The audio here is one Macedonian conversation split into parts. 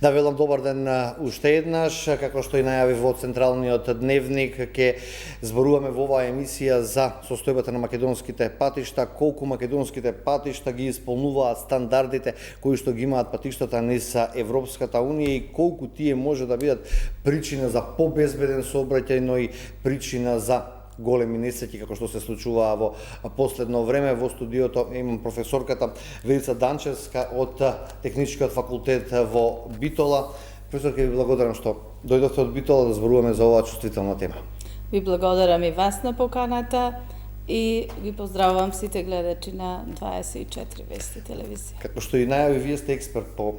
Да, велам добар ден уште еднаш, како што и најави во Централниот дневник, ќе зборуваме во оваа емисија за состојбата на македонските патишта, колку македонските патишта ги исполнуваат стандардите кои што ги имаат патиштата низ Европската Унија и колку тие може да бидат причина за побезбеден сообраќај, но и причина за големи несреќи, како што се случуваа во последно време. Во студиото имам професорката Велица Данчевска од Техничкиот факултет во Битола. Професорка, ви благодарам што дојдовте од Битола да зборуваме за оваа чувствителна тема. Ви благодарам и вас на поканата и ви поздравувам сите гледачи на 24 Вести телевизија. Како што и најави, вие сте експерт по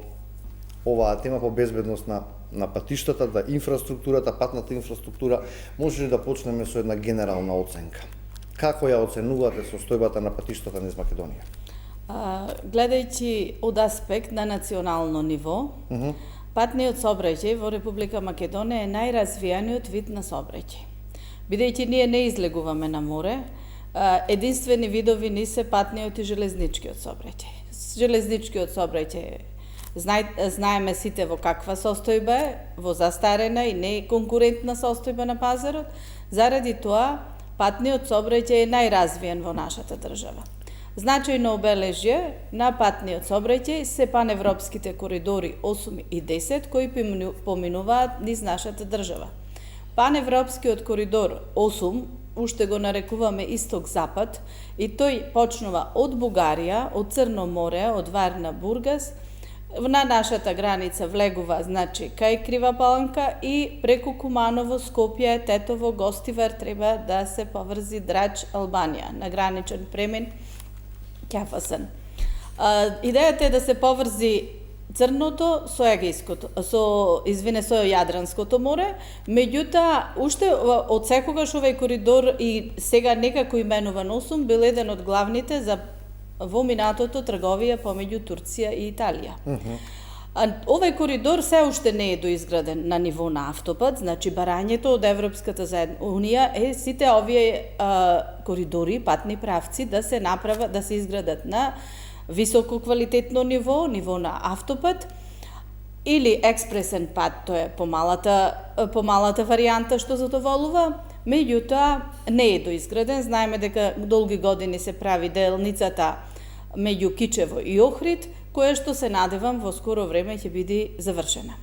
оваа тема, по безбедност на патиштата, да инфраструктурата, патната инфраструктура. Може ли да почнеме со една генерална оценка? Како ја оценувате состојбата на патиштата низ Македонија? Гледајќи од аспект на национално ниво, патниот сообраќај во Република Македонија е најразвиениот вид на сообраќај. Бидејќи ние не излегуваме на море, единствени видови ни се патниот и железничкиот сообраќај. Железничкиот сообраќај знаеме сите во каква состојба е, во застарена и неконкурентна состојба на пазарот, заради тоа патниот сообраќај е најразвиен во нашата држава. Значајно обележје на патниот сообраќај се паневропските коридори 8 и 10 кои поминуваат низ нашата држава. Паневропскиот коридор 8 уште го нарекуваме Исток-Запад и тој почнува од Бугарија, од Црно море, од Варна, Бургас, на нашата граница влегува, значи, кај Крива Паланка и преку Куманово, Скопје, Тетово, Гостивар треба да се поврзи Драч, Албанија, на граничен премин Ќафасан. Идејата е да се поврзи Црното со со Јадранското море, меѓутоа, уште од секогаш овој коридор и сега некако именуван 8 бил еден од главните за во минатото трговија помеѓу Турција и Италија. Овој коридор се уште не е доизграден на ниво на автопат, значи барањето од Европската Унија е сите овие коридори, патни правци да се направат, да се изградат на високо квалитетно ниво, ниво на автопат или експресен пат, тоа е помалата варијанта што задоволува. Меѓутоа не е доизграден. Знаеме дека долги години се прави делницата меѓу Кичево и Охрид, која што се надевам во скоро време ќе биде завршена.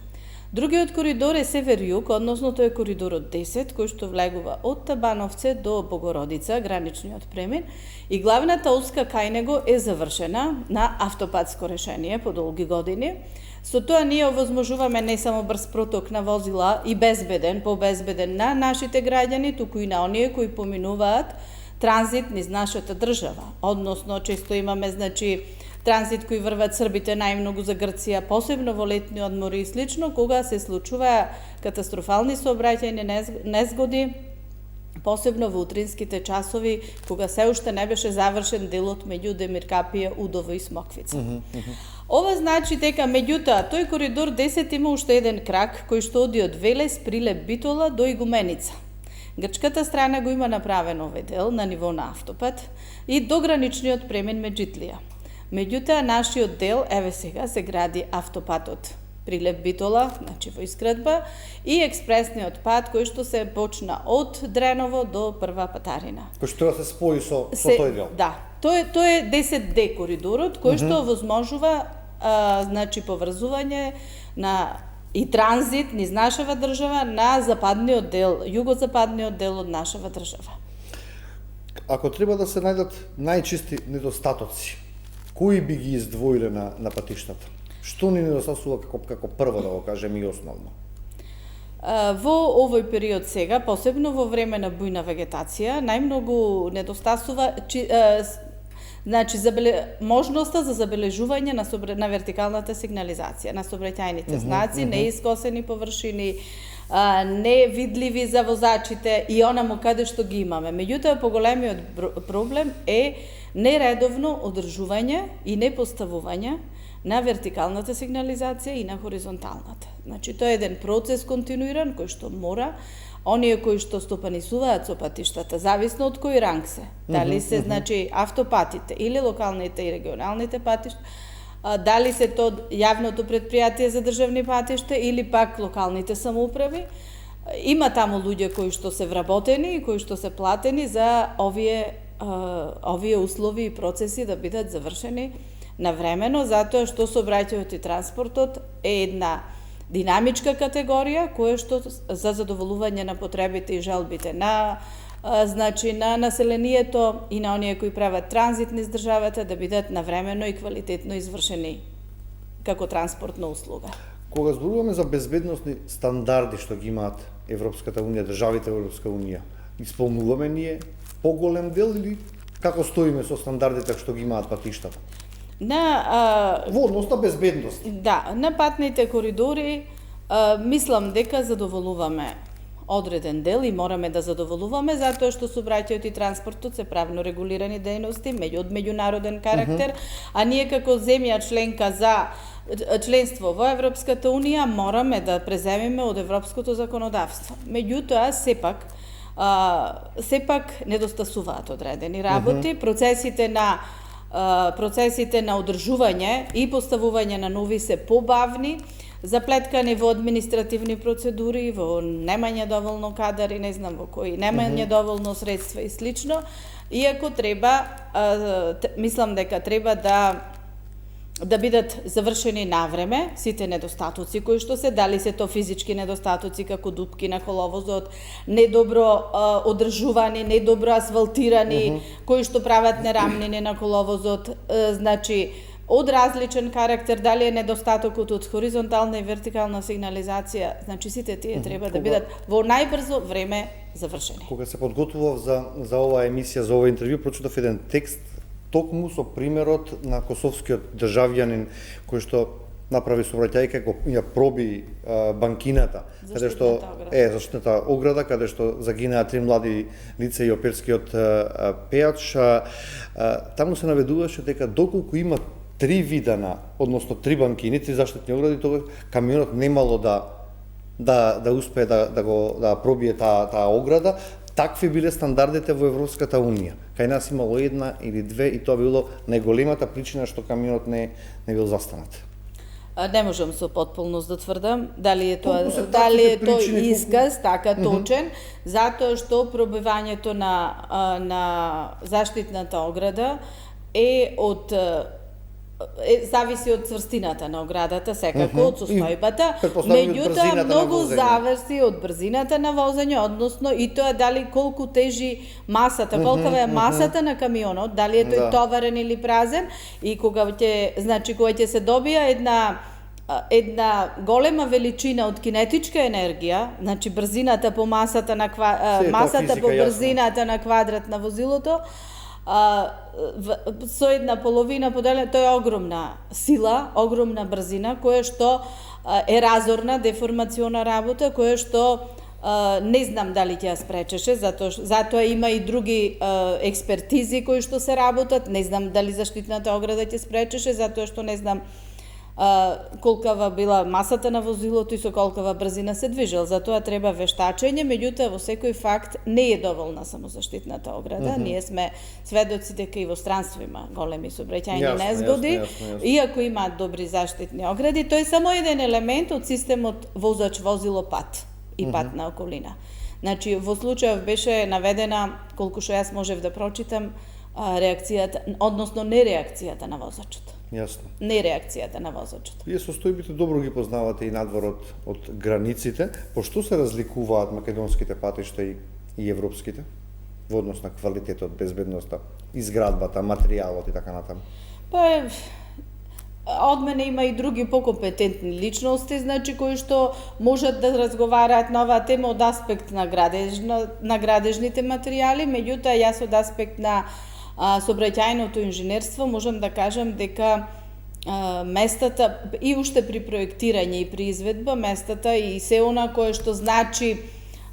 Другиот коридор е север-југ, односно тој е коридорот 10, кој што влегува од Табановце до Богородица, граничниот премин, и главната оска кај него е завршена на автопатско решение по долги години. Со тоа ние овозможуваме не само брз проток на возила и безбеден, побезбеден на нашите граѓани, туку и на оние кои поминуваат транзит низ нашата држава. Односно, често имаме, значи, транзит кои врват србите најмногу за Грција, посебно во летни одмори и слично, кога се случува катастрофални сообраќајни незгоди, посебно во утринските часови, кога се уште не беше завршен делот меѓу Демиркапија, Удово и Смоквица. Ова значи дека, меѓутоа, тој коридор 10 има уште еден крак, кој што оди од Велес, Прилеп, Битола до Игуменица. Грчката страна го има направен овој дел на ниво на автопат и до граничниот премин Меджитлија. Меѓутоа, нашиот дел, еве сега, се гради автопатот Прилеп Битола, значи во изградба, и експресниот пат кој што се почна од Дреново до Прва Патарина. Кој што се спои со тој дел? Да, тој е 10D коридорот кој што овозможува значи поврзување на и транзит низ нашава држава на западниот дел, југозападниот дел од нашава држава. Ако треба да се најдат најчисти недостатоци, кои би ги издвоиле на патиштата? Што ни недостасува како прво, да го кажем, и основно? Во овој период сега, посебно во време на бујна вегетација, најмногу недостасува значи можноста за забележување на вертикалната сигнализација, на сообраќајните знаци, неискосени површини, невидливи за возачите и онаму каде што ги имаме. Меѓутоа, поголемиот проблем е нередовно одржување и непоставување на вертикалната сигнализација и на хоризонталната. Значи, тоа е еден процес континуиран кој што мора оние кои што стопанисуваат со патиштата, зависно од кој ранг се, дали се, значи, автопатите или локалните и регионалните патишта, дали се то јавното предпријатие за државни патишта или пак локалните самоуправи, има таму луѓе кои што се вработени и кои што се платени за овие услови и процеси да бидат завршени навремено, затоа што сообраќајот и транспортот е една динамичка категорија која што за задоволување на потребите и жалбите на значи на населението и на оние кои прават транзит низ државата да бидат навремено и квалитетно извршени како транспортна услуга. Кога зборуваме за безбедносни стандарди што ги имаат Европската унија, државите во Европска унија, исполнуваме ние поголем дел или како стоиме со стандардите што ги имаат патиштата? Во однос на безбедност. Да, на патните коридори мислам дека задоволуваме одреден дел и мораме да задоволуваме затоа што сообраќајот и транспортот се правно регулирани дејности од меѓународен карактер, а ние како земја членка за членство во Европската унија мораме да преземеме од европското законодавство. Меѓутоа сепак недостасуваат одредени работи, процесите на одржување и поставување на нови се побавни, заплеткани во административни процедури, во немање доволно кадари, не знам во кои, немање доволно средства и слично, иако мислам дека треба да бидат завршени навреме сите недостатоци кои што се, дали се то физички недостатоци како дупки на коловозот, недобро одржувани, недобро асфалтирани, кои што прават нерамнини на коловозот, значи од различен карактер, дали е недостатокот од хоризонтална и вертикална сигнализација, значи сите тие треба да бидат во најбрзо време завршени. Кога се подготвував за оваа емисија, за ова интервју, прочитав еден текст токму со примерот на косовскиот државјанин кој што направи сообраќајка кога ја проби банкината, каде што заштитната ограда, каде што загинаа 3 млади лица и оперскиот пејач. Таму се наведуваше дека доколку има 3 вида односно 3 банкини, 3 заштитни огради, тогаш камионот немало да успее да пробие таа ограда. Такви биле стандардите во Европската унија. Кај нас имало 1 или 2 и тоа било најголемата причина што камионот не бил застанат. Не можам со потполност да тврдам дали е тоа исказ така точен, затоа што пробивањето на заштитната ограда зависи од цврстината на оградата, секако од состојбата, меѓутоа многу зависи од брзината на возење, односно и тоа дали колку тежи масата, колкава е масата на камионот, дали е тој товарен или празен, и кога ќе се добија една голема величина од кинетичка енергија, значи брзината по масата по брзината на квадрат на возилото, со една половина поделена, тоа е огромна сила, огромна брзина, која што е разорна, деформациона работа, која што не знам дали ќе ја спречеше, затоа има и други експертизи кои што се работат, не знам дали заштитната ограда ќе спречеше, затоа што не знам колкава била масата на возилото и со колкава брзина се движел. Затоа треба вештачење, меѓутоа во секој факт не е доволна само заштитната ограда. Ние сме сведоци дека и во странство има големи сообраќајни незгоди, иако имаат добри заштитни огради. Тој е само еден елемент од системот возач-возило-пат и патна околина. Значи, во случајов беше наведена, колку што јас можев да прочитам, реакцијата, односно нереакцијата на возачот. Јасно. Нереакцијата на возачот. Вие состојбите добро ги познавате и надвор од границите. По што се разликуваат македонските патишта и европските во однос на квалитетот, безбедноста, изградбата, материјалот и така натаму? Од мене има и други покомпетентни личности, значи кои што можат да разговараат на оваа тема од аспект на градежните материјали, меѓутоа јас од аспект на сообраќајното инженерство можам да кажам дека местата и уште при проектирање и при изведба местата и се она кое што значи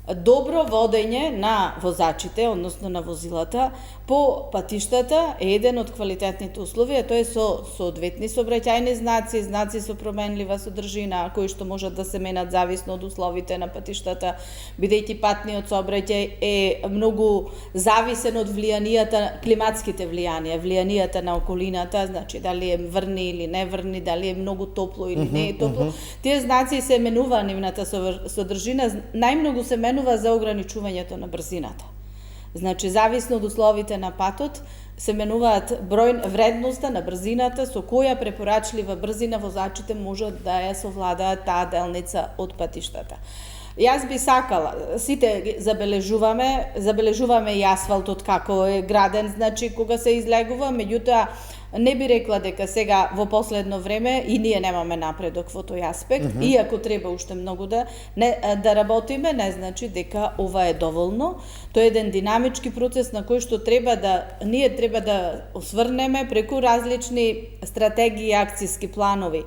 добро водење на возачите, односно на возилата, по патиштата е еден од квалитетните услови, а тоа е со соодветни сообраќајни знаци, знаци со променлива содржина, кои што можат да се менат зависно од условите на патиштата, бидејќи патниот сообраќај е многу зависен од влијанијата, климатските влијанијата на околината, значи дали е врни или не врни, дали е многу топло или не е топло. Тие знаци се менува нивната содржина, најмногу се менува за ограничувањето на брзината. Значи, зависно од условите на патот, се менуваат вредноста на брзината со која препорачлива брзина возачите можат да ја совладаат таа делница од патиштата. Јас би сакала, сите забележуваме и асфалтот како е граден, значи кога се излегува, меѓутоа не би рекла дека сега во последно време и ние немаме напредок во тој аспект, иако треба уште многу да работиме, не значи дека ова е доволно. Тоа е еден динамички процес на кој што ние треба да осврнеме преку различни стратегии и акцијски планови,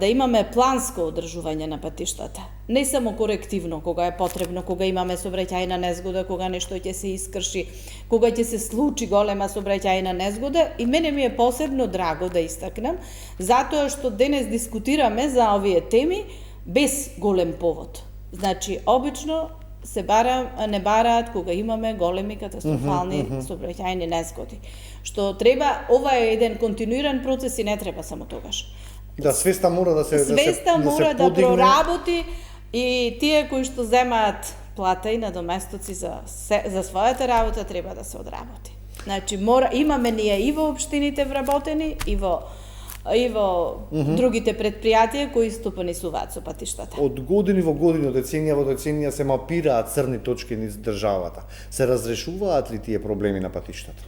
да имаме планско одржување на патиштата. Не само корективно, кога е потребно, кога имаме сообраќајна незгода, кога нешто ќе се искрши, кога ќе се случи голема сообраќајна незгода. И мене ми е посебно драго да истакнам, затоа што денес дискутираме за овие теми без голем повод. Значи, обично не бараат кога имаме големи катастрофални сообраќајни незгоди. Што треба, ова е еден континуиран процес и не треба само тогаш. Да, свеста мора да се мора да проработи и тие кои што земаат плата и надоместоци за својата работа треба да се одработи. Значи, имаме ние и во општините вработени, и во другите предпријатија кои стопанисуваат со патиштата. Од години во години, од деценија во деценија се мапираат црни точки низ државата. Се разрешуваат ли тие проблеми на патиштата?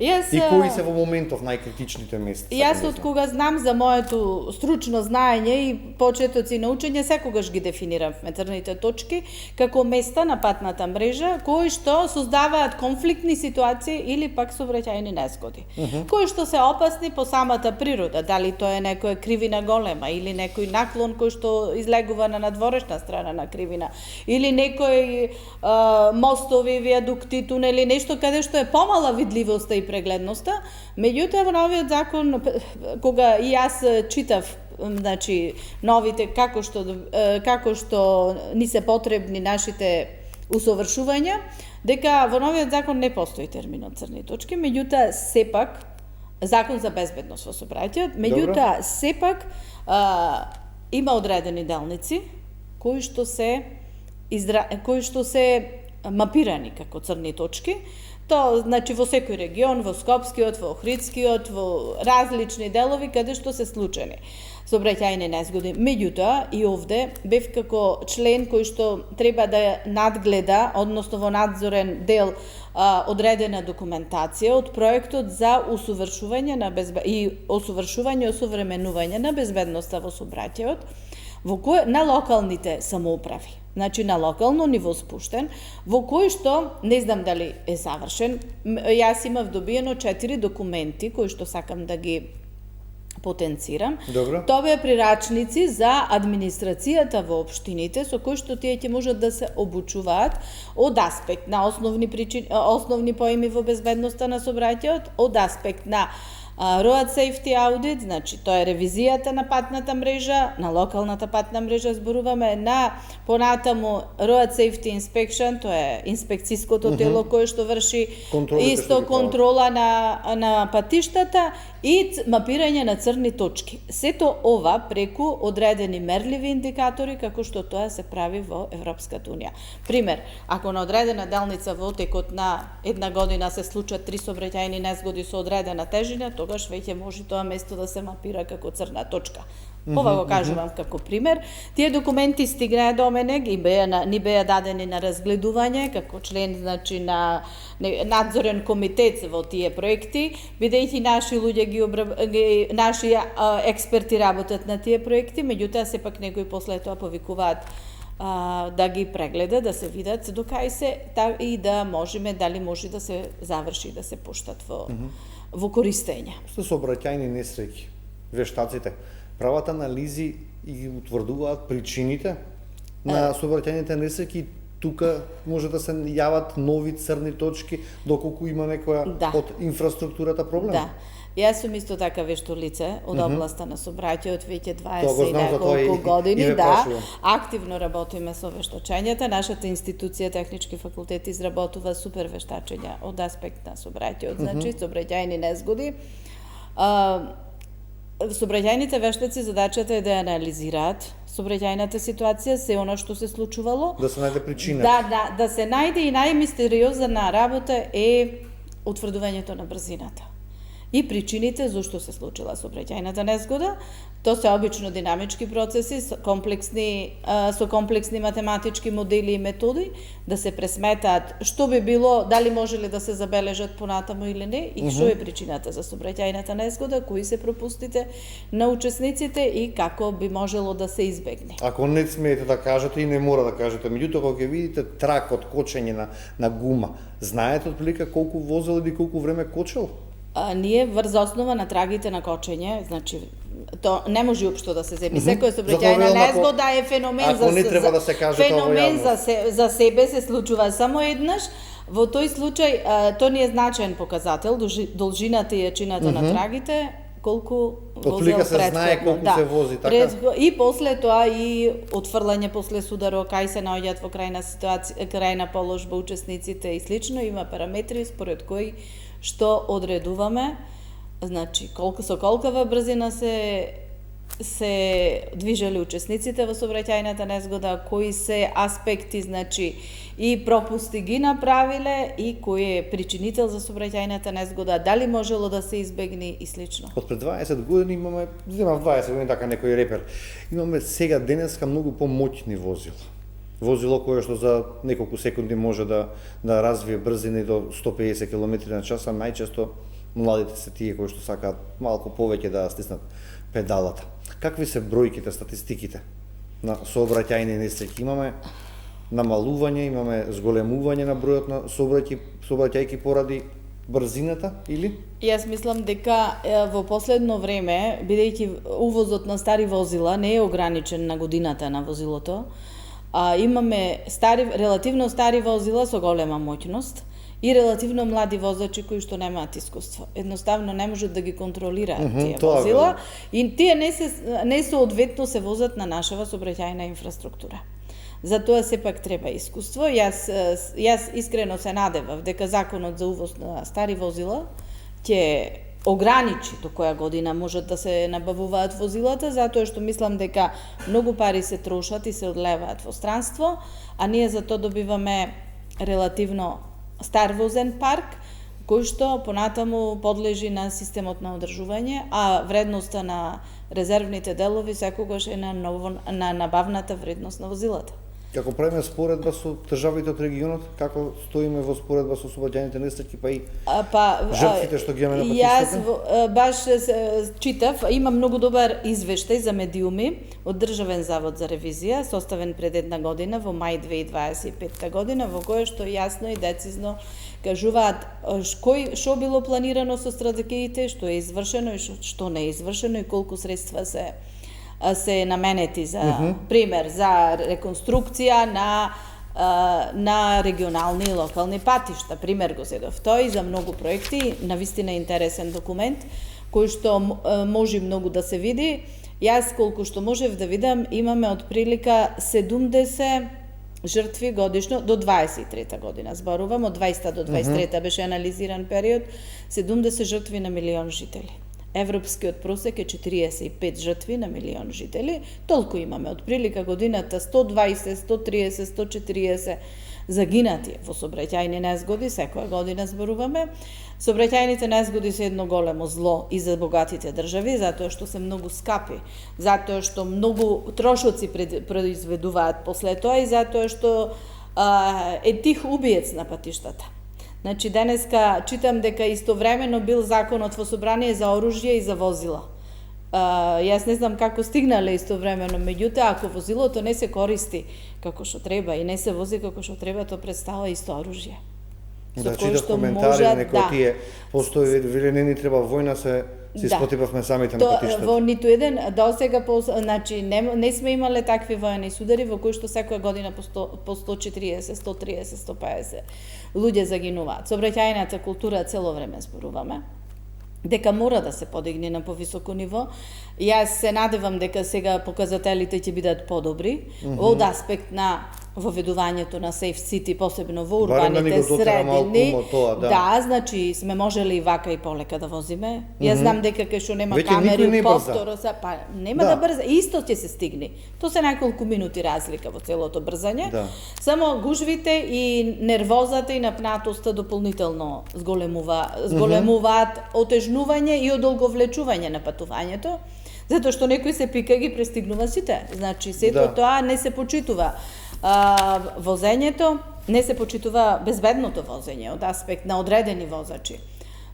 И кои се во моментов најкритичните места? Јас од кога знам за моето стручно знаење и почетоци на учење, секогаш ги дефиниравме црните точки како места на патната мрежа кои што создаваат конфликтни ситуации или пак сообраќајни незгоди, кои што се опасни по самата природа, дали тоа е некоја кривина голема или некој наклон кој што излегува на надворешна страна на кривина или некои мостови, виадукти, тунели, нешто каде што е помала видливоста и прегледноста. Меѓутоа во новиот закон, кога и јас читав, значи новите како што ни се потребни нашите усовршувања, дека во новиот закон не постои терминот црни точки, меѓутоа сепак закон за безбедност во сообраќајот, меѓутоа сепак има одредени делници кои што се мапирани како црни точки. Тоа, значи, во секој регион, во Скопскиот, во Охридскиот, во различни делови каде што се случени сообраќајни незгоди. Меѓутоа, и овде бев како член кој што треба да надгледа, односно во надзорен дел, одредена документација од проектот за усовршување и осовременување на безбедноста во сообраќајот на локалните самоуправи. Значи на локално ниво спуштен, во кој што, не знам дали е завршен, јас имав добиено 4 документи кои што сакам да ги потенцирам. Добро. Тоа беа прирачници за администрацијата во општините, со кои што тие ќе можат да се обучуваат од аспект на основни поими во безбедноста на сообраќајот, од аспект на Road Safety Audit, значи тоа е ревизијата на патната мрежа, на локалната патна мрежа зборуваме, на понатаму Road Safety Inspection, тоа е инспекцијското тело кое што врши исто контрола на патиштата и мапирање на црни точки. Сето ова преку одредени мерливи индикатори како што тоа се прави во Европската унија. Пример, ако на одредена делница во текот на една година се случат 3 сообраќајни незгоди со одредена тежина, тогаш веќе може тоа место да се мапира како црна точка. Ова го кажувам како пример. Тие документи стигнаа до мене, ни беа дадени на разгледување како член, значи, на надзорен комитет во тие проекти, бидејќи наши луѓе наши експерти работат на тие проекти, меѓутоа сепак некои после тоа повикуваат да ги прегледа, да се видат до кај се и да можеме дали може да се заврши, да се пуштат во користење. Што сообраќајни несреќи? Вештаците прават анализи и утврдуваат причините на сообраќајните несреќи, тука може да се јават нови црни точки доколку има некоја од инфраструктурата проблем? Да. Јас сум исто така вешто лице од областа на сообраќајот веќе 20 и знам, неколку години, да. прашувам. Активно работиме со вештачењата. Нашата институција Технички факултет изработува супер вештачења од аспект на сообраќајот, значи сообраќајни незгоди. Сообраќајните вештаци задачата е да ја анализираат сообраќајната ситуација, се она што се случувало. Да се најде причина. Да се најде и најмистериозна работа е утврдувањето на брзината и причините зошто се случила сообраќајната незгода. То се обично динамички процеси со комплексни математички модели и методи, да се пресметаат што би било, дали можеле да се забележат понатаму или не, и што е причината за сообраќајната незгода, кои се пропустите на учесниците и како би можело да се избегне. Ако не смеете да кажете и не мора да кажете, меѓутоа кога ќе видите трак од кочење на гума, знаете отприлика колку возел или колку време кочел? Ние врз основа на трагите на кочење, значи то не може општо да се земи. Секоја сообраќајна незгода е феномен ако не треба да се каже феномен за себе се случува само еднаш. Во тој случај то ни е значаен показател, должината и јачината на трагите, колку возел предходно. Се знае колку се вози, така? И после тоа и отфрлање после сударо, кај се наоѓаат во крајна ситуација, крајна положба учесниците и слично, има параметри според кои што одредуваме, значи со колкава брзина се движеле учесниците во сообраќајната незгода, кои се аспекти, значи и пропусти ги направиле и кој е причинител за сообраќајната незгода, дали можело да се избегне и слично. Од пред 20 години имаме, земав 20 години така некој репер, имаме сега денеска многу помоќни возила. Возило кое што за неколку секунди може да развие брзини до 150 км на час, а најчесто младите се тие кои што сакаат малку повеќе да стиснат педалата. Какви се бројките, статистиките на сообраќајни несреќи? Имаме намалување, имаме зголемување на бројот на сообраќајки поради брзината или? Јас мислам дека во последно време, бидејќи увозот на стари возила не е ограничен на годината на возилото, имаме релативно стари возила со голема моќност и релативно млади возачи кои што немаат искуство. Едноставно не можат да ги контролираат тие возила и тие не соодветно се возат на нашава сообраќајна инфраструктура. Затоа сепак треба искуство. Јас искрено се надевав дека законот за увоз на стари возила ќе ограничи до која година можат да се набавуваат возилата, затоа што мислам дека многу пари се трошат и се одлеваат во странство, а ние за тоа добиваме релативно стар возен парк, кој што понатаму подлежи на системот на одржување, а вредноста на резервните делови секогаш е на набавната вредност на возилата. Како правиме споредба со државите од регионот, како стоиме во споредба со сообраќајните несреќи, па и жртвите што ги имаме на патиштата? Јас баш читав, има многу добар извештај за медиуми од Државен завод за ревизија, составен пред една година, во мај 2025 година, во кој што јасно и децизно кажуваат што било планирано со стратегиите, што е извршено и што не е извршено и колку средства се наменети за пример за реконструкција на регионални и локални патишта. Пример го зедов тој за многу проекти, навистина интересен документ кој што може многу да се види. Јас колку што можев да видам, имаме од прилика 70 жртви годишно до 23 година. Зборувам од 20 до 23 беше анализиран период, 70 жртви на милион жители. Европскиот просек е 45 жртви на милион жители. Толку имаме од прилика годината 120, 130, 140 загинати во сообраќајни незгоди, секоја година зборуваме. Сообраќајните незгоди се едно големо зло и за богатите држави, затоа што се многу скапи, затоа што многу трошоци произведуваат после тоа и затоа што е тих убиец на патиштата. Значи, денеска читам дека истовремено бил законот во собрание за оружје и за возила. Јас не знам како стигнале истовремено, меѓутоа, ако возилото не се користи како што треба и не се вози како што треба, то представува исто оружје. Да, читав коментари, некои тие постои, веле не ни треба војна, се си спотипавме самите на патиштата. Во ниту еден досега значи не сме имале такви воени судари во кои што секоја година по 140, 130, 150 луѓе загинуваат. Сообраќајната култура цело време зборуваме дека мора да се подигне на повисоко ниво. Јас се надевам дека сега показателите ќе бидат подобри од аспект на воведувањето на Safe City, посебно во урбаните средини. Да, значи сме можели и вака и полека да возиме. Јас знам дека кај што нема камери, повторно па нема да брза, исто ќе се стигне. Тоа се неколку минути разлика во целото брзање. Само гужвите и нервозата и напнатоста дополнително зголемуваат отежнување и одолговлечување на патувањето. Затоа што некој се пика ги престигнува сите. Значи сето тоа не се почитува. Возењето не се почитува безбедното возење од аспект на одредени возачи.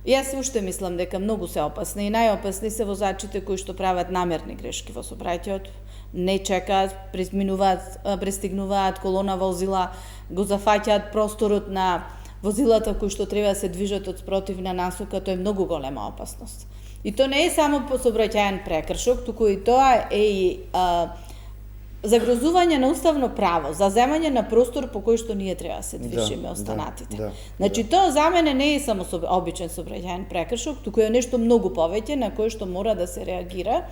Јас уште мислам дека многу се опасни и најопасни се возачите кои што прават намерни грешки во сообраќајот, не чекаат, пристигнуваат колона возила, го зафаќаат просторот на возилата кои што треба да се движат од спротивна насока, тоа е многу голема опасност. И тоа не е само по сообраќајен прекршок, туку и тоа е и загрозување на уставно право, за земање на простор по кој што ние треба да се движиме останатите. Значи, тоа за мене не е само обичен сообраќајен прекршок, туку е нешто многу повеќе на кое што мора да се реагира,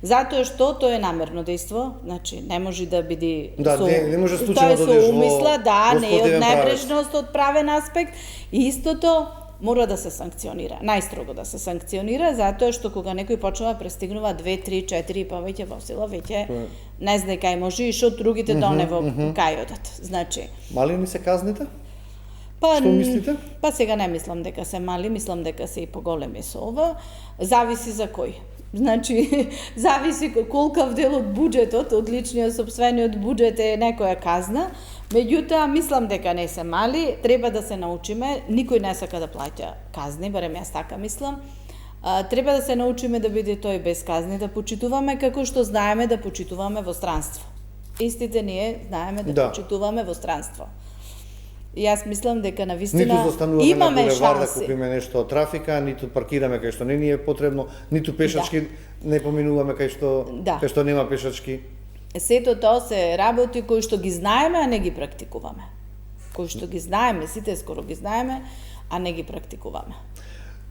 затоа што тоа е намерно дејство, значи не може да биде не може случајно да со умисла, не е од небрежност од правен аспект, и истото мора да се санкционира, најстрого да се санкционира, затоа што кога некој почнува да пристигнува 2, 3, 4 и повеќе возила, веќе не знае кај може и што другите доне во кај одат. Значи, мали ни се казните? Што мислите? Па сега не мислам дека се мали, мислам дека се и поголеми со ова. Зависи за кој. Значи, зависи колкав дел од буџетот, од личниот сопствениот буџет е некоја казна. Меѓутоа, мислам дека не се мали, треба да се научиме, никој не сака да плаќа казни, барем јас така мислам. Треба да се научиме да биде тој без казни, да почитуваме како што знаеме да почитуваме во странство. Истите ние знаеме да почитуваме во странство. Јас мислам дека навистина имаме шанси. Да купиме нешто од трафика, ниту паркираме кај што не ни е потребно, ниту пешачки не поминуваме кај што нема пешачки. Сето тоа се работи кои што ги знаеме, а не ги практикуваме. Кои што ги знаеме, сите скоро ги знаеме, а не ги практикуваме.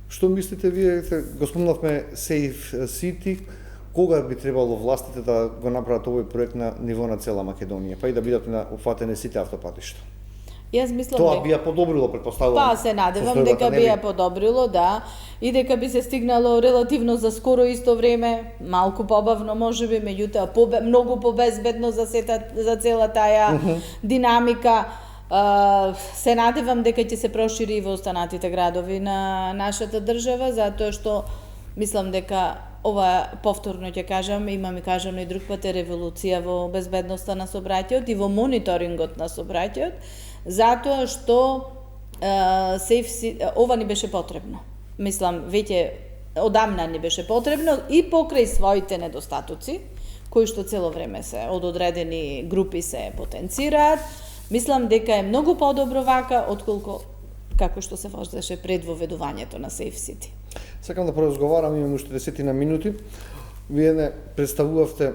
Што мислите вие, го спомнавме Safe City, кога би требало властите да го направат овој проект на ниво на цела Македонија, па и да бидат уфатени сите автопатишта? Јас мислам тоа би ја подобрило, претпоставувам. Па се надевам дека би ја подобрило, и дека би се стигнало релативно за скоро исто време, малку побавно можеби, меѓутоа многу побезбедно за цела таа динамика. Се надевам дека ќе се прошири во останатите градови на нашата држава, затоа што мислам дека ова, повторно ќе кажам, имаме кажано и друг пат, е револуција во безбедноста на сообраќајот и во мониторингот на сообраќајот, затоа што ова ни беше потребно. Мислам, веќе одамна ни беше потребно и покрај своите недостатоци, кои што цело време се од одредени групи се потенцираат, мислам дека е многу подобро вака, отколку како што се возеше пред воведувањето на Safe City. Сакам да поразговарам, имам уште 10 минути. Вие не представувавте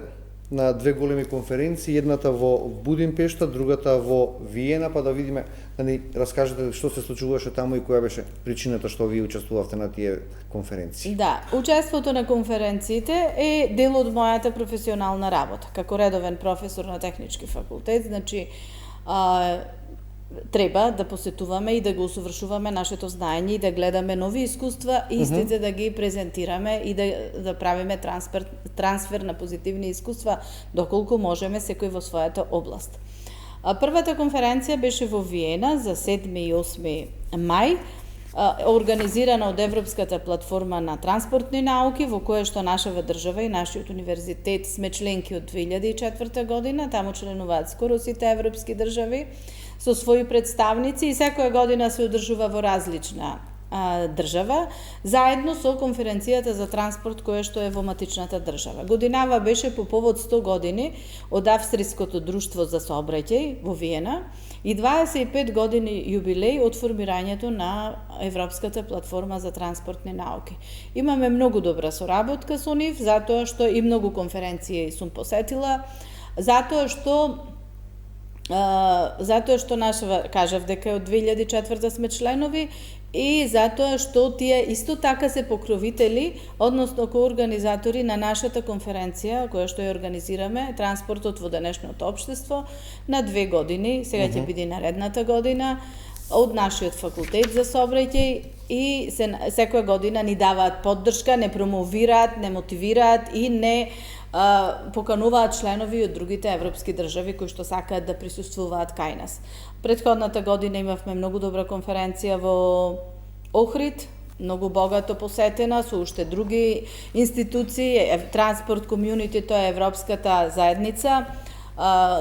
на две големи конференции, едната во Будимпешта, другата во Виена, па да видиме, да ни раскажете што се случуваше таму и која беше причината што вие учествувавте на тие конференции. Да, учеството на конференциите е дел од мојата професионална работа, како редовен професор на технички факултет, значи треба да посетуваме и да го усовршуваме нашето знаење и да гледаме нови искуства, истите да ги презентираме и да правиме трансфер на позитивни искуства доколку можеме секој во својата област. Првата конференција беше во Виена за 7 и 8 мај, организирана од Европската платформа на транспортни науки, во која што нашава држава и нашиот универзитет сме членки од 2004 година, таму членуваат скоро сите европски држави, со своји представници и секоја година се одржува во различна држава, заедно со конференцијата за транспорт која што е во матичната држава. Годинава беше по повод 100 години од Австриското друштво за сообраќај во Виена и 25 години јубилеј од формирањето на Европската платформа за транспортни науки. Имаме многу добра соработка со нив, затоа што и многу конференции сум посетила, затоа што наша, кажав дека од 2004 сме членови и затоа што тие исто така се покровители, односно коорганизатори на нашата конференција, која што ја организираме, транспортот во денешното општество, на 2 години, сега ќе биде наредната година, од нашиот факултет за сообраќај и секоја година ни даваат поддршка, не промовираат, не мотивираат и не покануваат членови од другите европски држави кои што сакаат да присуствуваат кај нас. Претходната година имавме многу добра конференција во Охрид, многу богато посетена, со уште други институции, Транспорт Комјунити, тоа е Европската заедница,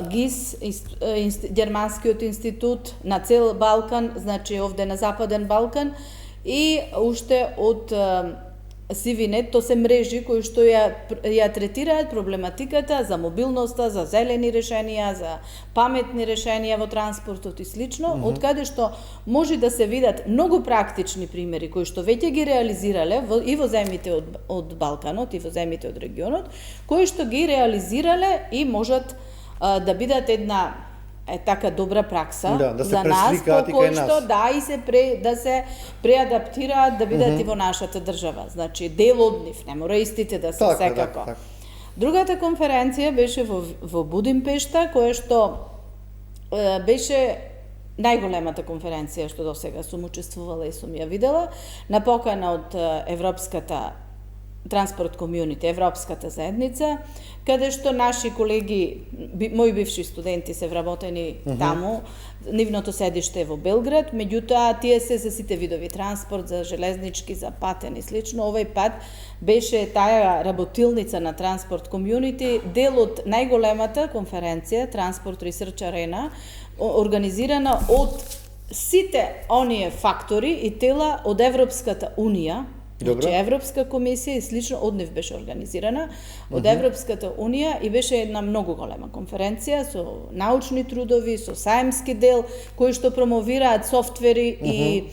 ГИС, Германскиот институт на цел Балкан, значи овде на Западен Балкан, и уште од Сивинет, то се мрежи кои што ја третираат проблематиката за мобилноста, за зелени решенија, за паметни решенија во транспортот и слично, од каде што може да се видат многу практични примери кои што веќе ги реализирале и во земјите од Балканот и во земјите од регионот, кои што ги реализирале и можат да бидат една така добра пракса за нас, по кој што да се преадаптираат да бидат и во нашата држава. Значи, дел од нив, не мора истите да се секако. Другата конференција беше во Будимпешта, која што беше најголемата конференција што досега сум учествувала и сум ја видела, на покана од Европската Транспорт Комјунити, Европската заедница, каде што наши колеги, мои бивши студенти се вработени таму, нивното седиште е во Белград, меѓутоа тие се за сите видови транспорт, за железнички, за патен и слично. Овој пат беше таа работилница на Транспорт Комјунити, дел од најголемата конференција Транспорт Ресерч Арена, организирана од сите оние фактори и тела од Европската Унија. Значи, Европска комисија и слично од нив беше организирана, од Европската Унија, и беше една многу голема конференција со научни трудови, со саемски дел, кои што промовираат софтвери и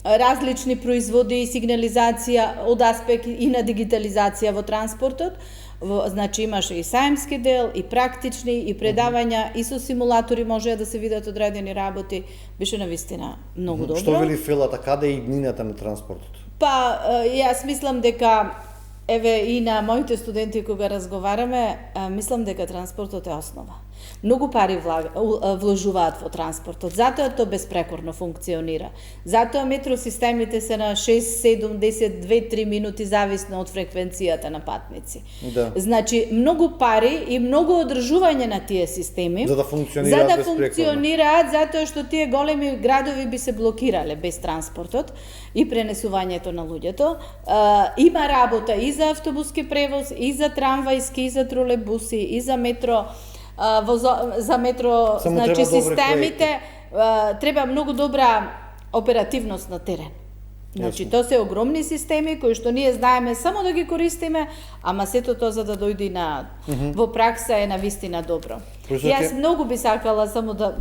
различни производи и сигнализација од аспект и на дигитализација во транспортот. Значи, имаше и саемски дел, и практични, и предавања, и со симулатори можеа да се видат одредени работи. Беше навистина многу добро. Што вели Фелата, каде е иднината на транспортот? Па, јас мислам дека, еве и на моите студенти кога разговараме, мислам дека транспортот е основа. Многу пари вложуваат во транспортот, затоа тоа безпрекорно функционира. Затоа метросистемите се на 6, 7, 10, 2-3 минути зависно од фреквенцијата на патници. Значи, многу пари и многу одржување на тие системи за да функционираат, затоа што тие големи градови би се блокирале без транспортот и пренесувањето на луѓето. Има работа и за автобуски превоз, и за трамвајски, и за тролебуси, и за метро. За метро, значи системите треба многу добра оперативност на терен. Значи, тоа се огромни системи кои што ние знаеме само да ги користиме, ама сето тоа за да дојде во пракса е навистина добро. Јас многу би сакала само да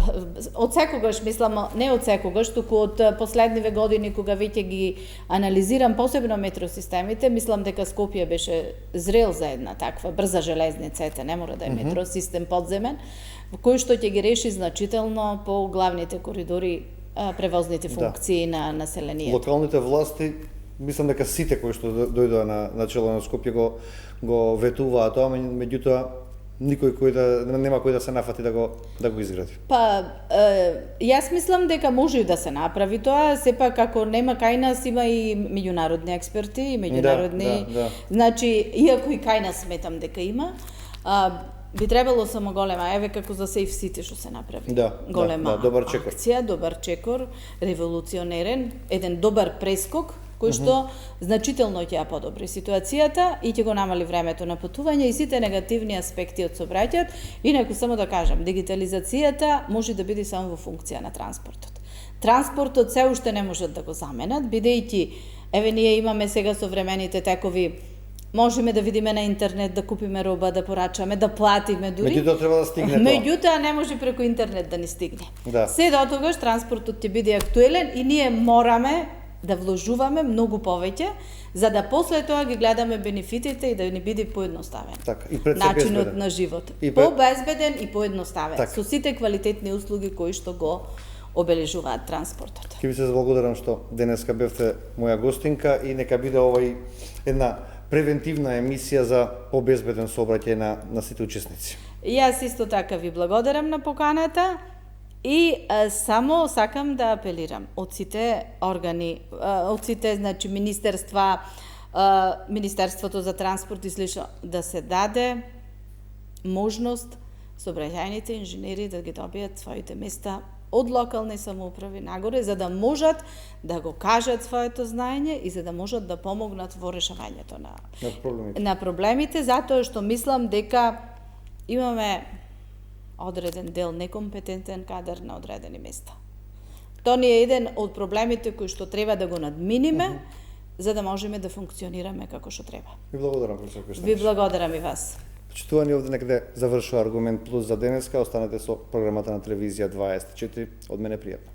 од секогаш мислам, не од секогаш, туку од последниве години кога веќе ги анализирам посебно метросистемите, мислам дека Скопје беше зрел за една таква брза железница, не мора да е метросистем подземен, кој што ќе ги реши значително по главните коридори превозните функции на населението. Локалните власти, мислам дека сите кои што дојдоа на чело на Скопје го ветуваат тоа, меѓутоа никој нема кој да се нафати да го изгради. Па, јас мислам дека може да се направи тоа, сепак ако нема кај нас има и меѓународни експерти и меѓународни, значи иако и кај нас сметам дека има, би требало само голема, еве како за Safe City што се направи. Голема добар чекор. Акција, добар чекор, револуционерен, еден добар прескок кој што значително ќе ја подобри ситуацијата и ќе го намали времето на патување и сите негативни аспекти од сообраќајот. Инаку само да кажам, дигитализацијата може да биде само во функција на транспортот. Транспортот се уште не можат да го заменат, бидејќи еве ние имаме сега современите текови, можеме да видиме на интернет, да купиме роба, да порачаме, да платиме дури. Меѓутоа треба да стигне тоа. Меѓутоа не може преку интернет да ни стигне. Да. Се до тогаш транспортот ќе биде актуелен и ние мораме да вложуваме многу повеќе, за да после тоа ги гледаме бенефитите и да ни биде поедноставен. Така, и пред се начинот безбеден. на живот. И пред- Побезбеден и поедноставен, така. со сите квалитетни услуги кои што го обележуваат транспортот. Ќе ви се заблагодарам што денеска бевте моја гостинка и нека биде овој една превентивна емисија за побезбеден сообраќај на сите учесници. И јас исто така ви благодарам на поканата и само сакам да апелирам од сите органи, од сите значи министерства, Министерството за транспорт и слично, да се даде можност сообраќајните инженери да ги добијат своите места од локални самоуправи нагоре, за да можат да го кажат своето знаење и за да можат да помогнат во решавањето на проблемите, затоа што мислам дека имаме одреден дел некомпетентен кадар на одредени места. Тоа ни е еден од проблемите кои што треба да го надминиме, за да можеме да функционираме како што треба. Ви благодарам, професор Којстоевич. Ви благодарам и вас. Почитувани, овде некаде завршува Аргумент Плюс за денеска. Останете со програмата на телевизија 24. Од мене пријатно.